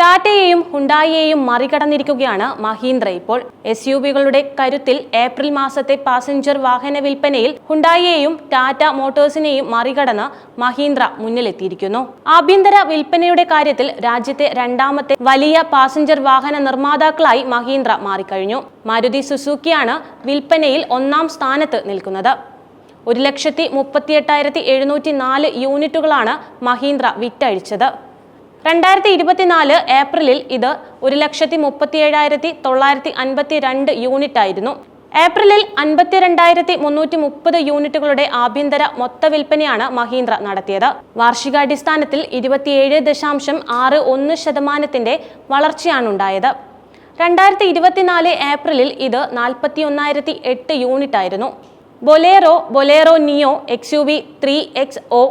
ടാറ്റയെയും ഹുണ്ടായിയെയും മറികടന്നിരിക്കുകയാണ് മഹീന്ദ്ര ഇപ്പോൾ. SUVകളുടെ കരുത്തിൽ ഏപ്രിൽ മാസത്തെ പാസഞ്ചർ വാഹന വിൽപ്പനയിൽ ഹുണ്ടായിയെയും ടാറ്റ മോട്ടോഴ്സിനെയും മറികടന്ന് മഹീന്ദ്ര മുന്നിലെത്തിയിരിക്കുന്നു. ആഭ്യന്തര വിൽപ്പനയുടെ കാര്യത്തിൽ രാജ്യത്തെ രണ്ടാമത്തെ വലിയ പാസഞ്ചർ വാഹന നിർമ്മാതാക്കളായി മഹീന്ദ്ര മാറിക്കഴിഞ്ഞു. മാരുതി സുസുക്കിയാണ് വിൽപ്പനയിൽ ഒന്നാം സ്ഥാനത്ത് നിൽക്കുന്നത്. 1,38,704 യൂണിറ്റുകളാണ് മഹീന്ദ്ര വിറ്റഴിച്ചത്. 2024 ഏപ്രിലിൽ ഇത് 1,37,952 യൂണിറ്റ് ആയിരുന്നു. ഏപ്രിലിൽ 52,330 യൂണിറ്റുകളുടെ ആഭ്യന്തര മൊത്ത വിൽപ്പനയാണ് മഹീന്ദ്ര നടത്തിയത്. വാർഷികാടിസ്ഥാനത്തിൽ 27.61% വളർച്ചയാണുണ്ടായത്. 2024 ഏപ്രിലിൽ ഇത് 41,008 യൂണിറ്റ് ആയിരുന്നു. Bolero Neo, XUV 3XO,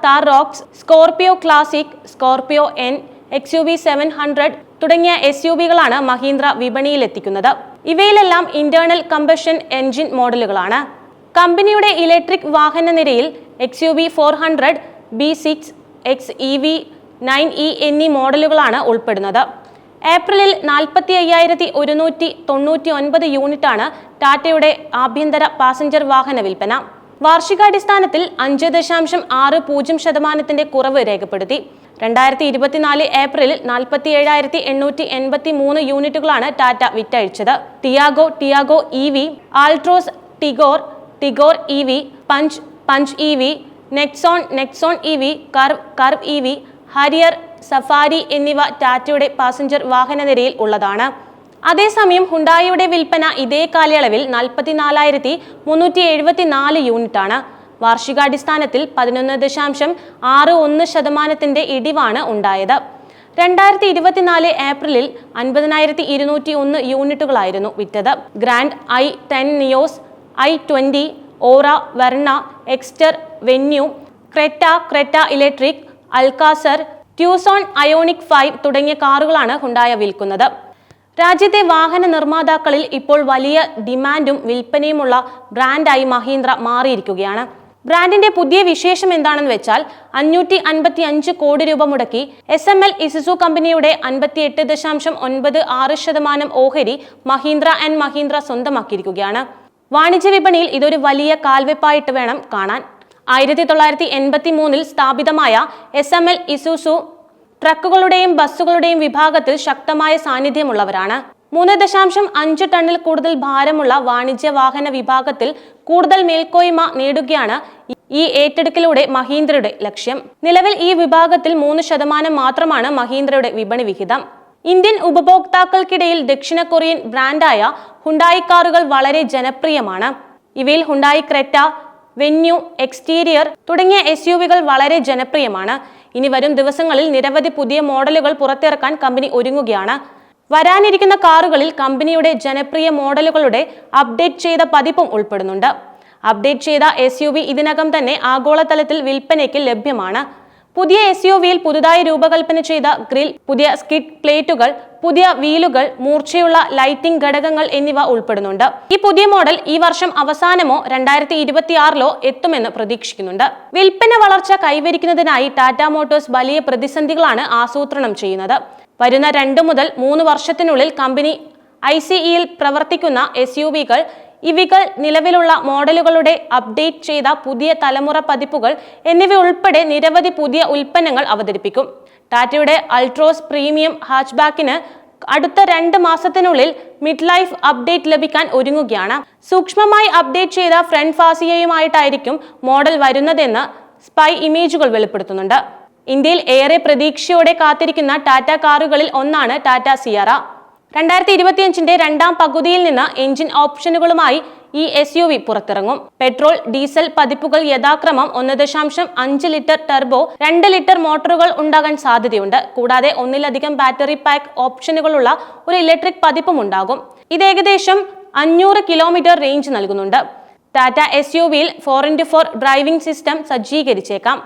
Thar Roxx, Scorpio Classic, Scorpio N, XUV 700 തുടങ്ങിയ SUVകളാണ് മഹീന്ദ്ര വിപണിയിലെത്തിക്കുന്നത്. ഇവയിലെല്ലാം ഇന്റേണൽ കമ്പഷൻ എൻജിൻ മോഡലുകളാണ്. കമ്പനിയുടെ ഇലക്ട്രിക് വാഹന നിരയിൽ XUV 400, B6, XEV 9e എന്നീ മോഡലുകളാണ് ഉൾപ്പെടുന്നത്. ഏപ്രിലിൽ 45,199 യൂണിറ്റാണ് ടാറ്റയുടെ ആഭ്യന്തര പാസഞ്ചർ വാഹന വിൽപ്പന. വാർഷികാടിസ്ഥാനത്തിൽ 5.60% കുറവ് രേഖപ്പെടുത്തി. 2024 ഏപ്രിലിൽ 47,883 യൂണിറ്റുകളാണ് ടാറ്റ വിറ്റഴിച്ചത്. Tiago EV, Altroz, Tigor EV, Punch EV, Nexon EV, Curvv EV, Harrier, Safari എന്നിവ ടാറ്റയുടെ പാസഞ്ചർ വാഹന നിരയിൽ ഉള്ളതാണ്. അതേസമയം ഹുണ്ടായിയുടെ വിൽപ്പന ഇതേ കാലയളവിൽ 44,374 യൂണിറ്റാണ്. വാർഷികാടിസ്ഥാനത്തിൽ 11.61% ഇടിവാണ് ഉണ്ടായത്. 2024 ഏപ്രിലിൽ 50,201 യൂണിറ്റുകളായിരുന്നു വിറ്റത്. Grand i10 Nios, i20, Aura, Verna, Exter, Venue, Creta electric, Alcazar, Tucson Ioniq 5 തുടങ്ങിയ കാറുകളാണ് ഹുണ്ടായ വിൽക്കുന്നത്. രാജ്യത്തെ വാഹന നിർമ്മാതാക്കളിൽ ഇപ്പോൾ വലിയ ഡിമാൻഡും വിൽപ്പനയുമുള്ള ബ്രാൻഡായി മഹീന്ദ്ര മാറിയിരിക്കുകയാണ്. ബ്രാൻഡിന്റെ പുതിയ വിശേഷം എന്താണെന്ന് വെച്ചാൽ 555 കോടി രൂപ മുടക്കി SML ഇസുസു കമ്പനിയുടെ 58.96% ഓഹരി മഹീന്ദ്ര ആൻഡ് മഹീന്ദ്ര സ്വന്തമാക്കിയിരിക്കുകയാണ്. വാണിജ്യ വിപണിയിൽ ഇതൊരു വലിയ കാൽവെപ്പായിട്ട് വേണം കാണാൻ. 1983 സ്ഥാപിതമായ SML ഇസുസു ട്രക്കുകളുടെയും ബസ്സുകളുടെയും വിഭാഗത്തിൽ ശക്തമായ സാന്നിധ്യമുള്ളവരാണ്. 3.5 ടണ്ണിൽ കൂടുതൽ ഭാരമുള്ള വാണിജ്യ വാഹന വിഭാഗത്തിൽ കൂടുതൽ മേൽക്കോയ്മ നേടുകയാണ് ഈ ഏറ്റെടുക്കലിലൂടെ മഹീന്ദ്രയുടെ ലക്ഷ്യം. നിലവിൽ ഈ വിഭാഗത്തിൽ 3% മാത്രമാണ് മഹീന്ദ്രയുടെ വിപണി വിഹിതം. ഇന്ത്യൻ ഉപഭോക്താക്കൾക്കിടയിൽ ദക്ഷിണ കൊറിയൻ ബ്രാൻഡായ ഹുണ്ടായി കാറുകൾ വളരെ ജനപ്രിയമാണ്. ഇവയിൽ ഹുണ്ടായി ക്രെറ്റ, വെന്യൂ, എക്സ്റ്റീരിയർ തുടങ്ങിയ SUVകൾ വളരെ ജനപ്രിയമാണ്. ഇനി വരും ദിവസങ്ങളിൽ നിരവധി പുതിയ മോഡലുകൾ പുറത്തിറക്കാൻ കമ്പനി ഒരുങ്ങുകയാണ്. വരാനിരിക്കുന്ന കാറുകളിൽ കമ്പനിയുടെ ജനപ്രിയ മോഡലുകളുടെ അപ്ഡേറ്റ് ചെയ്ത പതിപ്പും ഉൾപ്പെടുന്നുണ്ട്. അപ്ഡേറ്റ് ചെയ്ത SUV ഇതിനകം തന്നെ ആഗോളതലത്തിൽ വിൽപ്പനയ്ക്ക് ലഭ്യമാണ്. പുതിയ SUVയിൽ പുതുതായി രൂപകൽപ്പന ചെയ്ത ഗ്രിൽ, പുതിയ സ്കിഡ് പ്ലേറ്റുകൾ, പുതിയ വീലുകൾ, മൂർച്ചയുള്ള ലൈറ്റിംഗ് ഘടകങ്ങൾ എന്നിവ ഉൾപ്പെടുന്നുണ്ട്. ഈ പുതിയ മോഡൽ ഈ വർഷം അവസാനമോ 2026 എത്തുമെന്ന് പ്രതീക്ഷിക്കുന്നുണ്ട്. വിൽപ്പന വളർച്ച കൈവരിക്കുന്നതിനായി ടാറ്റ മോട്ടോഴ്സ് വലിയ പ്രതിസന്ധികളാണ് ആസൂത്രണം ചെയ്യുന്നത്. വരുന്ന 2 മുതൽ 3 വർഷത്തിനുള്ളിൽ കമ്പനി ICEയിൽ പ്രവർത്തിക്കുന്ന SUVകൾ, ഇവകൾ നിലവിലുള്ള മോഡലുകളുടെ അപ്ഡേറ്റ് ചെയ്ത പുതിയ തലമുറ പതിപ്പുകൾ എന്നിവ ഉൾപ്പെടെ നിരവധി പുതിയ ഉൽപ്പന്നങ്ങൾ അവതരിപ്പിക്കും. ടാറ്റയുടെ അൾട്രോസ് പ്രീമിയം ഹാച്ച്ബാക്കിന് അടുത്ത 2 മാസത്തിനുള്ളിൽ മിഡ് ലൈഫ് അപ്ഡേറ്റ് ലഭിക്കാൻ ഒരുങ്ങുകയാണ്. സൂക്ഷ്മമായി അപ്ഡേറ്റ് ചെയ്ത ഫ്രണ്ട് ഫാസിയയുമായിട്ടായിരിക്കും മോഡൽ വരുന്നതെന്ന് സ്പൈ ഇമേജുകൾ വെളിപ്പെടുത്തുന്നുണ്ട്. ഇന്ത്യയിൽ ഏറെ പ്രതീക്ഷയോടെ കാത്തിരിക്കുന്ന ടാറ്റ കാറുകളിൽ ഒന്നാണ് ടാറ്റ സിയറ. 2025 രണ്ടാം പകുതിയിൽ നിന്ന് എഞ്ചിൻ ഓപ്ഷനുകളുമായി ഈ SUV പുറത്തിറങ്ങും. പെട്രോൾ, ഡീസൽ പതിപ്പുകൾ യഥാക്രമം 1.5 ലിറ്റർ ടർബോ, 2 ലിറ്റർ മോട്ടോറുകൾ ഉണ്ടാകാൻ സാധ്യതയുണ്ട്. കൂടാതെ ഒന്നിലധികം ബാറ്ററി പാക്ക് ഓപ്ഷനുകളുള്ള ഒരു ഇലക്ട്രിക് പതിപ്പും ഉണ്ടാകും. ഇത് ഏകദേശം 500 കിലോമീറ്റർ റേഞ്ച് നൽകുന്നുണ്ട്. ടാറ്റ SUVയിൽ 4x4 ഡ്രൈവിംഗ് സിസ്റ്റം സജ്ജീകരിച്ചേക്കാം.